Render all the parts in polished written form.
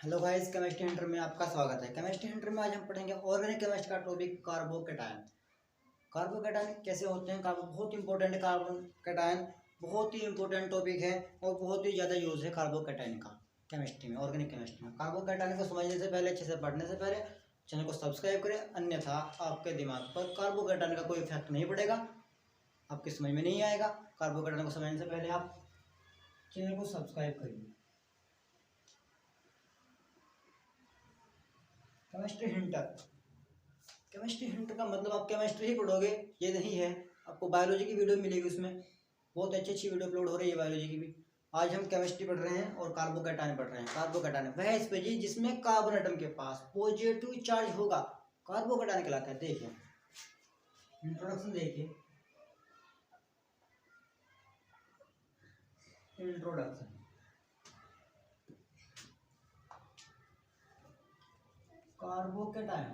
Hello guys, chemistry Hunter में आपका स्वागत है। केमिस्ट्री हंटर में आज हम पढ़ेंगे ऑर्गेनिक केमिस्ट्री का टॉपिक कार्बोकेटायन। कार्बोकेटायन कैसे होते हैं? कार्बो बहुत इंपॉर्टेंट है। कार्बोकेटायन बहुत ही इंपॉर्टेंट टॉपिक है और बहुत ही ज़्यादा यूज है कार्बोकेटायन का केमिस्ट्री में, ऑर्गेनिक केमिस्ट्री में। कार्बोकेटायन को समझने से पहले, अच्छे से पढ़ने से पहले चैनल को सब्सक्राइब करें, अन्यथा आपके दिमाग पर कार्बोकेटायन का कोई इफेक्ट नहीं पड़ेगा, आपकी समझ में नहीं आएगा। कार्बोकेटायन को समझने से पहले आप चैनल को सब्सक्राइब करिए। केमिस्ट्री हिंटर, केमिस्ट्री हिंटर का मतलब आप केमिस्ट्री ही पढ़ोगे ये नहीं है। आपको बायोलॉजी की वीडियो मिलेगी, उसमें बहुत अच्छी अच्छी वीडियो अपलोड हो रही है बायोलॉजी की भी। आज हम केमिस्ट्री पढ़ रहे हैं और कार्बोकेटायन पढ़ रहे हैं। कार्बोकेटायन वह स्पीशीज जिसमें कार्बन एटम के पास पॉजिटिव चार्ज होगा, कार्बोकेटायन कहलाता है। देखिए इंट्रोडक्शन, देखिए इंट्रोडक्शन। कार्बोकेटायन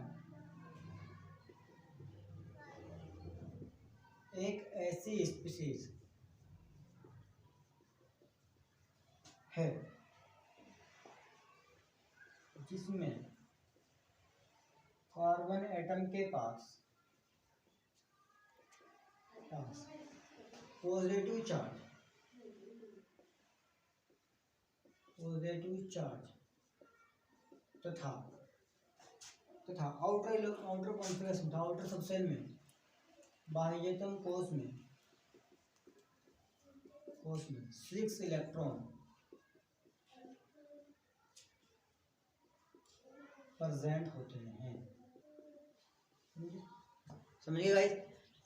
एक ऐसी स्पीशीज है जिसमें कार्बन एटम के पास पॉजिटिव चार्ज तथा आउटर कॉन्फिगरेशन था, आउटर सबसेल में, बाह्यतम कोश में 6 इलेक्ट्रॉन प्रेजेंट होते हैं। समझिए गाइस,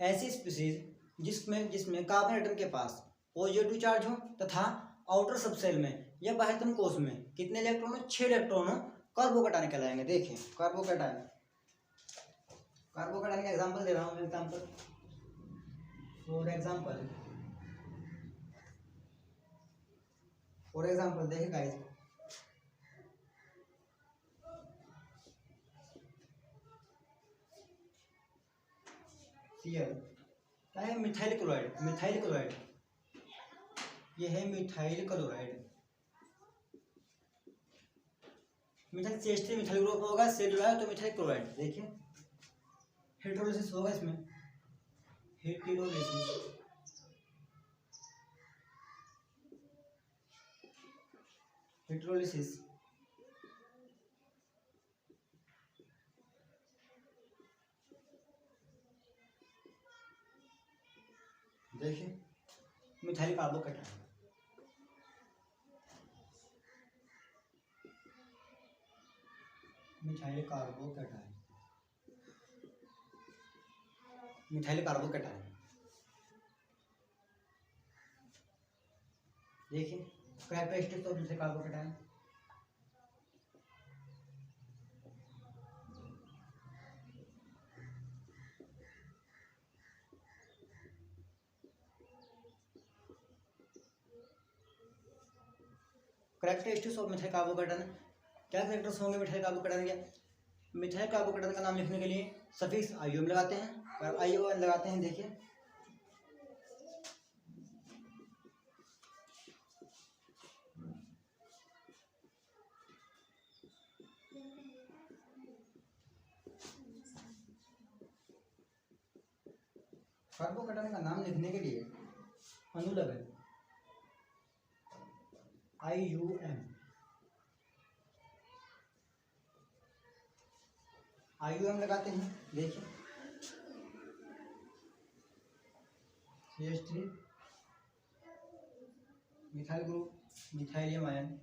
ऐसी स्पीशीज जिसमें कार्बन एटम के पास पॉजिटिव चार्ज हो तथा आउटर सबसेल में या बाह्यतम कोश में कितने इलेक्ट्रॉन हो? 6 इलेक्ट्रॉन हो, कार्बोकेटायन कहलाएंगे। देखिए कार्बोकेटायन का एग्जांपल दे रहा हूँ। फॉर एग्जांपल देखिए गाइस, Cl क्या है? Methyl chloride. ये है methyl chloride. Methyl CH3 methyl group होगा, से जुड़ा है तो मिथाइल क्लोराइड। देखिए हाइड्रोलिसिस होगा इसमें, हाइड्रोलिसिस देखिए मिथाइल कार्बोकेटायन। मिथाइल कार्बोकेटायन देखिए characteristics of methyl carbocation. Characteristics of methyl carbocation, क्या कैरेक्टर्स होंगे मिथाइल कार्बोकेटायन के? मिथाइल कार्बोकेटायन का नाम लिखने के लिए सफिक्स आईओएम लगाते हैं और आईओएन लगाते हैं। देखिए कार्बोकेटायन का नाम लिखने के लिए अनुलग्न आईयूएम लगाते हैं। देखिए CH3 methyl group, methylium ion,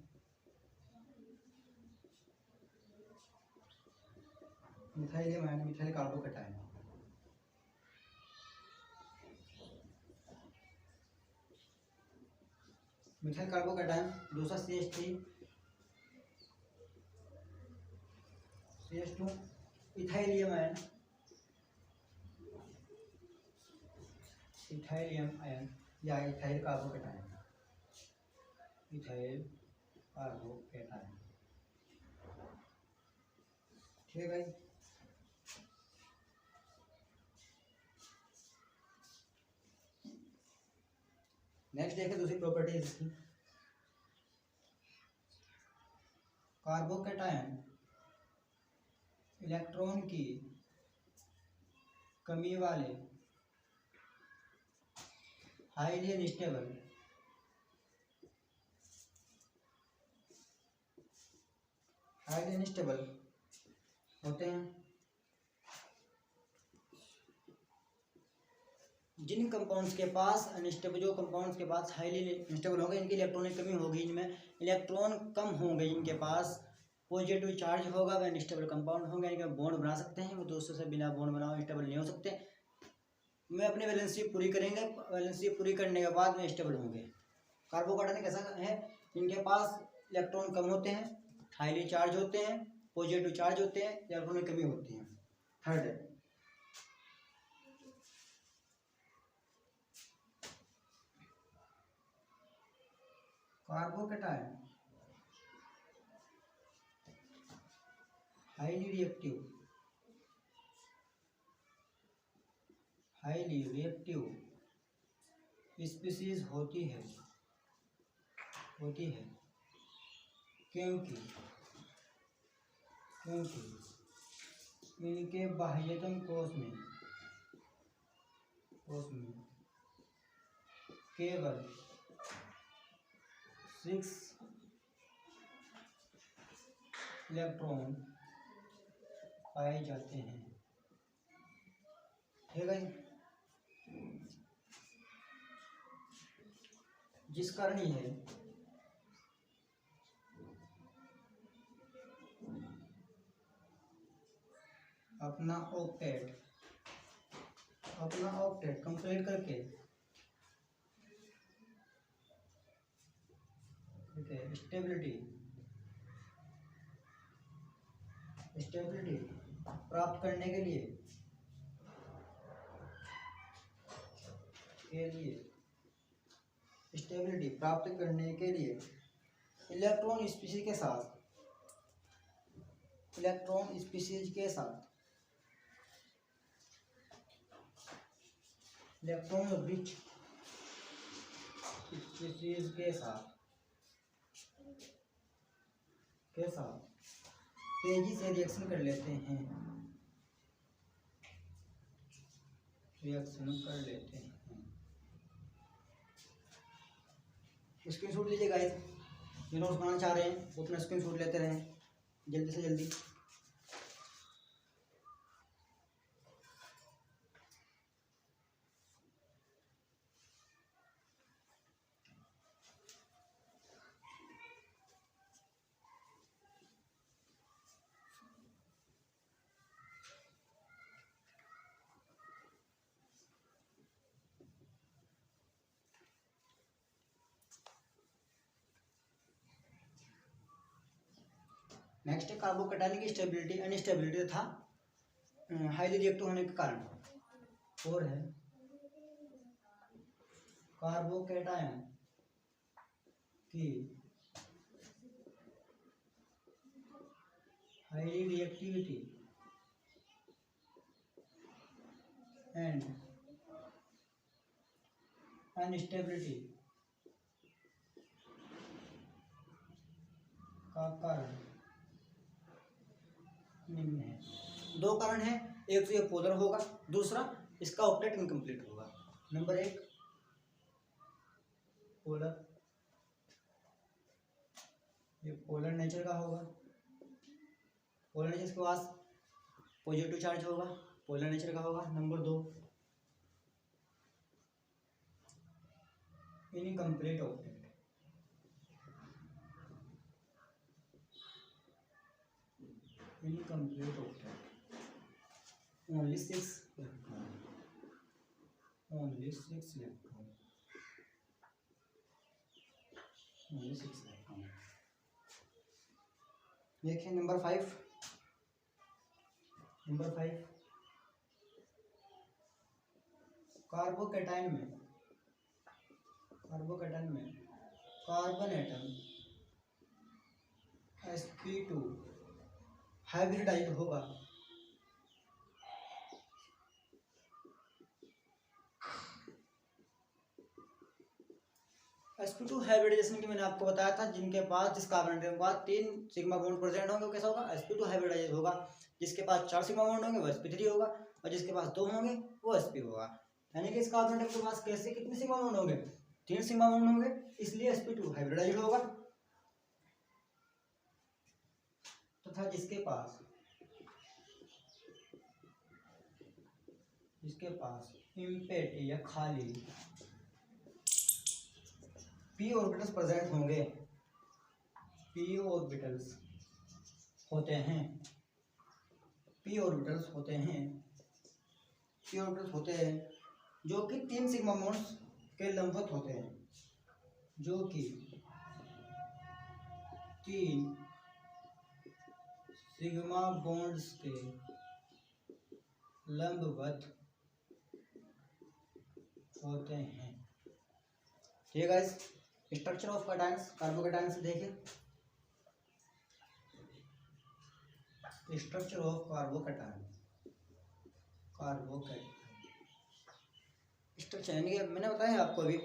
methyl carbocation. Methyl carbocation दूसरा CH2 इथाइलियम आयन या इथाइल कार्बोकेटायन। ठीक है भाई। नेक्स्ट देखिए दूसरी प्रॉपर्टी इसकी, कार्बोकैटायन इलेक्ट्रॉन की कमी वाले हाईली अनस्टेबल होते हैं। जिन कंपाउंड्स के पास अनस्टेबल, जो कंपाउंड्स के पास हाईली अनस्टेबल होंगे, इनकी इलेक्ट्रॉनिक कमी होगी, इनमें इलेक्ट्रॉन कम होंगे, इनके पास पॉजिटिव चार्ज होगा, वह अनस्टेबल कंपाउंड होंगे, इनके बॉन्ड बना सकते हैं, वो दूसरों से बिना बॉन्ड बनाए स्टेबल नहीं हो सकते। में अपनी वैलेंसी पूरी करेंगे, वैलेंसी पूरी करने के बाद में स्टेबल होंगे। कार्बोकैटायन कैसा है, इनके पास इलेक्ट्रॉन कम होते हैं, हाईली चार्ज होते हैं, पॉजिटिव चार्ज होते हैं, इलेक्ट्रॉन की कमी होती है। Third, carbocation highly reactive species होती है क्योंकि इनके बाह्यतम कोश में केवल 6 इलेक्ट्रॉन पाए जाते हैं। ठीक है, जिस कारण यह अपना ऑक्टेट कंप्लीट करके स्टेबिलिटी प्राप्त करने के लिए स्टेबिलिटी प्राप्त करने के लिए इलेक्ट्रॉन स्पीशीज के साथ इलेक्ट्रॉन रिच स्पीशीज के साथ तेजी से रिएक्शन कर लेते हैं। स्क्रीनशॉट लीजिए गाइस, जो नोट्स बनाना चाह रहे हैं वो अपना स्क्रीनशॉट लेते रहें जल्दी से जल्दी। नेक्स्ट है कार्बोकैटायन की स्टेबिलिटी अनस्टेबिलिटी तथा हाईली रिएक्टिव होने के कारण। और है कार्बोकैटायन की हाईली रिएक्टिविटी एंड अनस्टेबिलिटी का कारण निम्न है। दो कारण है, एक तो ये पोलर होगा, दूसरा इसका ऑक्टेट इनकम्प्लीट होगा। नंबर 1 पोलर, ये पोलर नेचर का होगा, पोलर नेचर के पास पॉजिटिव चार्ज होगा, पोलर नेचर का होगा। Number 2 incomplete octet, only 6 electron, only 6 electron। देखिए नंबर 5 कार्बोकैटायन में कार्बन एटम sp2 हाइब्रिडाइज होगा। sp2 हाइब्रिडाइजेशन की मैंने आपको बताया था, जिनके पास जिस कार्बन के पास 3 सिग्मा बॉन्ड प्रेजेंट होंगे वो कैसा होगा, sp2 हाइब्रिडाइज होगा। जिसके पास 4 सिग्मा बॉन्ड होंगे वो sp3 होगा, और जिसके पास 2 होंगे वो sp होगा। यानी कि इस कार्बन के पास कैसे कितने सिग्मा बॉन्ड होंगे, 3 सिग्मा बॉन्ड होंगे, इसलिए sp2 हाइब्रिडाइज होगा। तथा जिसके पास इम्पेटी या खाली p ऑर्बिटल्स प्रेजेंट होंगे, p ऑर्बिटल्स होते हैं, p ऑर्बिटल्स होते हैं जो कि 3 सिग्मा बॉन्ड्स के लंबवत होते हैं, जो कि 3 सिग्मा बॉन्ड्स के लंबवत होते हैं। ठीक है guys, structure of cations, carbocations देखिए। स्ट्रक्चर ऑफ कार्बोकैटायन स्ट्रक्चर यानी कि मैंने बताया आपको अभी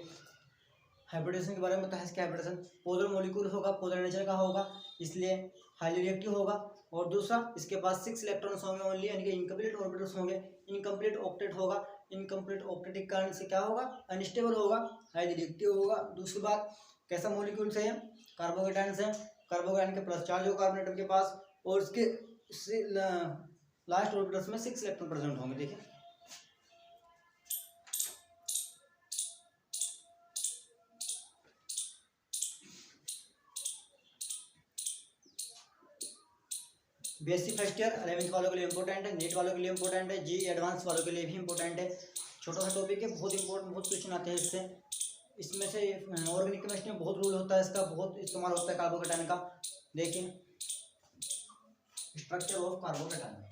हाइब्रिडेशन के बारे में बताया। इसके हाइब्रिडेशन पोलर मॉलिक्यूल होगा, पोलर नेचर का होगा, इसलिए हाईली रिएक्टिव होगा। और दूसरा, इसके पास 6 इलेक्ट्रॉन्स होंगे ओनली, यानी कि इनकम्प्लीट ऑर्बिटल्स होंगे, इनकम्प्लीट ऑक्टेट होगा। इनकम्प्लीट ऑक्टेट के कारण से क्या होगा, अनस्टेबल होगा, हाईली रिएक्टिव होगा। दूसरी बात, कैसा मॉलिक्यूल्स है, कार्बोकैटायंस है। कार्बोकैटायन के प्लस चार्ज होगा कार्बन एटम के पास, और इसके लास्ट ऑर्बिटल्स में 6 इलेक्ट्रॉन प्रेजेंट होंगे। देखिए बीएससी फर्स्ट ईयर 11th वालों के लिए इंपॉर्टेंट है, नीट वालों के लिए इंपॉर्टेंट है, जी एडवांस वालों के लिए भी इंपॉर्टेंट है। छोटा सा टॉपिक है, बहुत इंपॉर्टेंट, बहुत क्वेश्चन आते हैं इससे। इसमें से ऑर्गेनिक केमिस्ट्री में बहुत रूल होता है, इसका बहुत इस्तेमाल होता है कार्बोकैटायन का। देखिए स्ट्रक्चर ऑफ कार्बोकैटायन।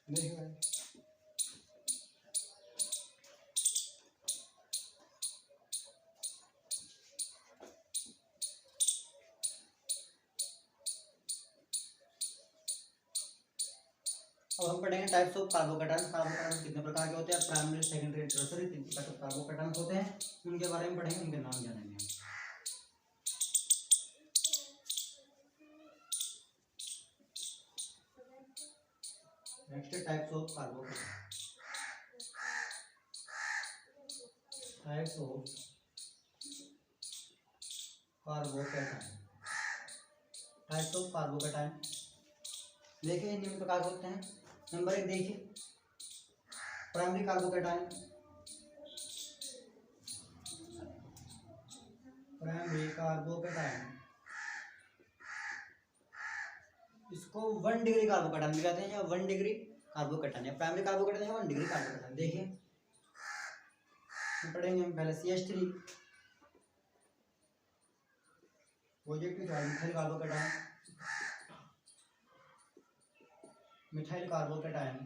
देखिए अब हम पढ़ेंगे टाइप्स ऑफ कार्बोकैटायन। कार्बोकैटायन कितने प्रकार के होते हैं, प्राइमरी, सेकेंडरी, टर्शियरी, 3 प्रकार के कार्बोकैटायन होते हैं। उनके बारे में पढ़ेंगे, उनके नाम जानेंगे। Next types of carbocation. Types of carbocation. Types of carbocation देखिए निम्न प्रकार होते हैं। नंबर 1 देखिए, प्राइमरी कार्बोकैटायन। प्राइमरी कार्बोकैटायन इसको 1 डिग्री कार्बोकैटायन भी कहते हैं, या 1 डिग्री कार्बोकैटायन, या प्राइमरी कार्बोकैटायन या 1 डिग्री कार्बोकैटायन। देखिए पढ़ेंगे हम पहले CH3 positive charge methyl carbocation. Methyl carbocation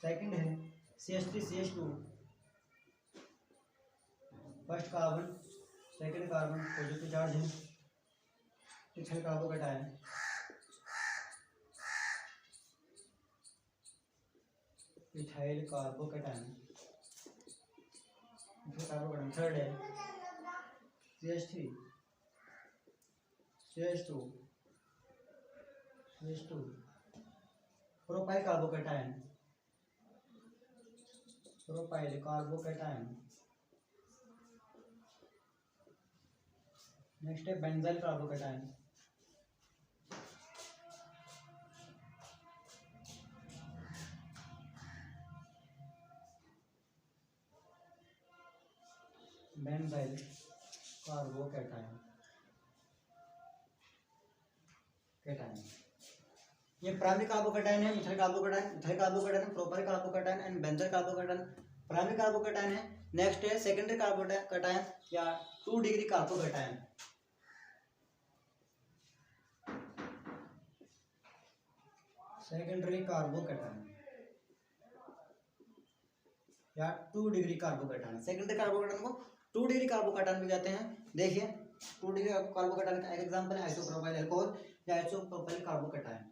second है CH3CH2 first carbon second carbon positive charge है, methyl carbocation. Methyl carbocation third है CH3CH2 propyl carbocation. Propyl carbocation. Next है benzyl carbocation. Benzyl carbocation. Carbocation. ये primary carbocation है methyl carbocation, propyl carbocation and benzoyl carbocation primary carbocation है। Next है secondary carbocation या 2 degree carbocation. Secondary carbocation या 2 degree carbocation. Secondary carbocation को 2 degree carbocation भी कहते हैं। देखिए 2 डिग्री कार्बोकैटायन का एक एग्जांपल है आइसोप्रोपाइल अल्कोहल या आइसोप्रोपाइल कार्बोकैटायन।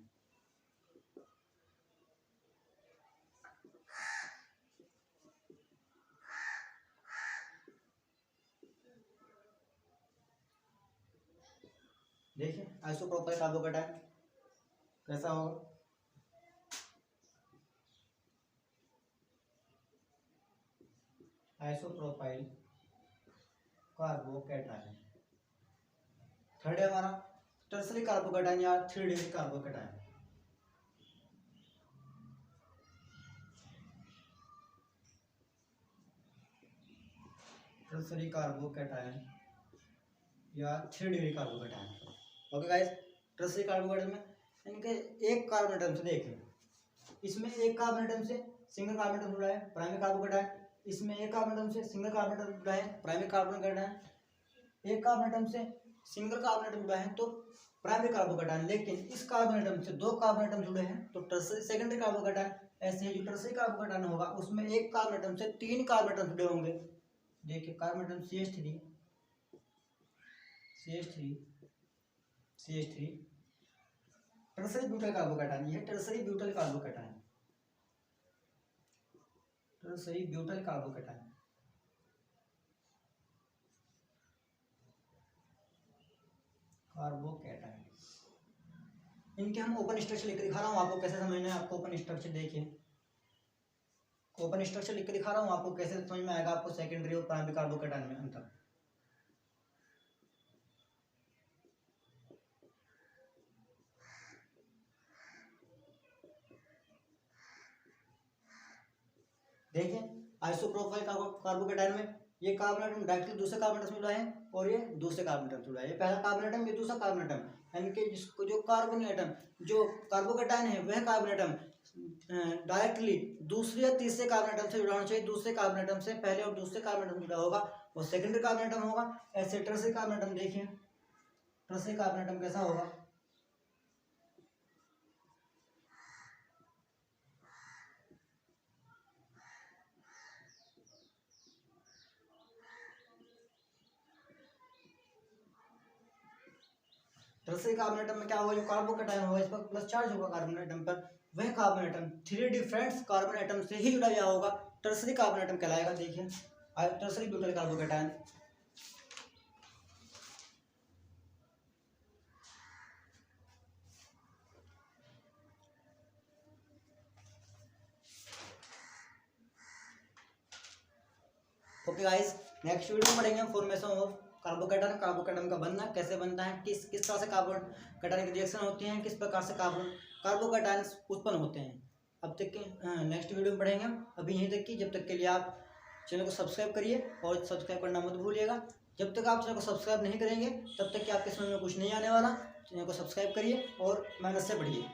देखिए आइसोप्रोपाइल कार्बोकैटायन कैसा होगा। Isopropyl carbocation. थर्ड है हमारा टर्सरी कार्बोकैटायन या 3 डिग्री कार्बोकैटायन। टर्सरी कार्बोकैटायन या 3 degree carbocation. Okay guys, tertiary carbocation में इनके एक कार्बन एटम से देखें, इसमें एक कार्बन एटम से सिंगल कार्बन एटम जुड़ा है प्राइमरी कार्बोकैटायन, इसमें एक कार्बन एटम से सिंगल कार्बन एटम जुड़ा है प्राइमरी कार्बोकैटायन, एक कार्बन एटम से सिंगल कार्बन एटम जुड़ा है तो प्राइमरी कार्बोकैटायन। लेकिन इस कार्बन एटम से 2 कार्बन एटम जुड़े हैं तो टर्सरी सेकेंडरी कार्बोकैटायन। ऐसे ही जो टर्सरी कार्बोकैटायन होगा उसमें एक कार्बन एटम से 3 कार्बन एटम जुड़े होंगे। देखिए carbon atom CH3 tertiary butyl carbocation. ये tertiary butyl carbocation, tertiary butyl carbocation. Carbocation इनके हम ओपन स्ट्रक्चर लिख के दिखा रहा हूँ आपको कैसे समझना है। आपको ओपन स्ट्रक्चर देखिए, ओपन स्ट्रक्चर लिख के दिखा रहा हूँ आपको कैसे समझ में आएगा आपको सेकेंडरी और प्राइमरी कार्बोकैटायन में अंतर। देखिए आइसोप्रोपाइल कार्बोकैटायन में ये कार्बन एटम डायरेक्टली दूसरे कार्बन एटम से जुड़ा है और ये दूसरे कार्बन एटम से जुड़ा है। ये पहला कार्बन एटम, ये दूसरा कार्बन एटम, यानी कि जिसको जो कार्बन एटम जो कार्बोकैटायन है वह कार्बन एटम डायरेक्टली दूसरे या तीसरे कार्बन एटम से जुड़ा होना चाहिए। दूसरे कार्बन एटम से पहले और दूसरे कार्बन एटम जुड़ा होगा वो सेकेंडरी कार्बन एटम होगा। ऐसे टर्सरी कार्बन एटम देखिए, टर्सरी कार्बन एटम कैसा होगा। टर्सरी कार्बन एटम में क्या होगा, जो कार्बोकैटायन होगा इस पर प्लस चार्ज होगा कार्बन एटम पर, वह carbon atom 3 different carbon atom से ही जुड़ा हुआ होगा, टर्सरी कार्बन एटम कहलाएगा। देखिए tertiary butyl carbocation. Okay guys, next video में पढ़ेंगे हम फॉर्मेशन ऑफ कार्बोकैटायन, कार्बोकैटायन का बनना कैसे बनता है, किस तरह से कार्बोकैटायन की रिएक्शन होती है, किस प्रकार से कार्बोकैटायन उत्पन्न होते हैं। अब तक के नेक्स्ट वीडियो में पढ़ेंगे हम। अभी यहीं तक की, जब तक के लिए आप चैनल को सब्सक्राइब करिए और सब्सक्राइब करना मत भूलिएगा। जब तक आप चैनल को सब्सक्राइब नहीं करेंगे तब तक कि आपके समझ में कुछ नहीं आने वाला। चैनल को सब्सक्राइब करिए और मेहनत से पढ़िए।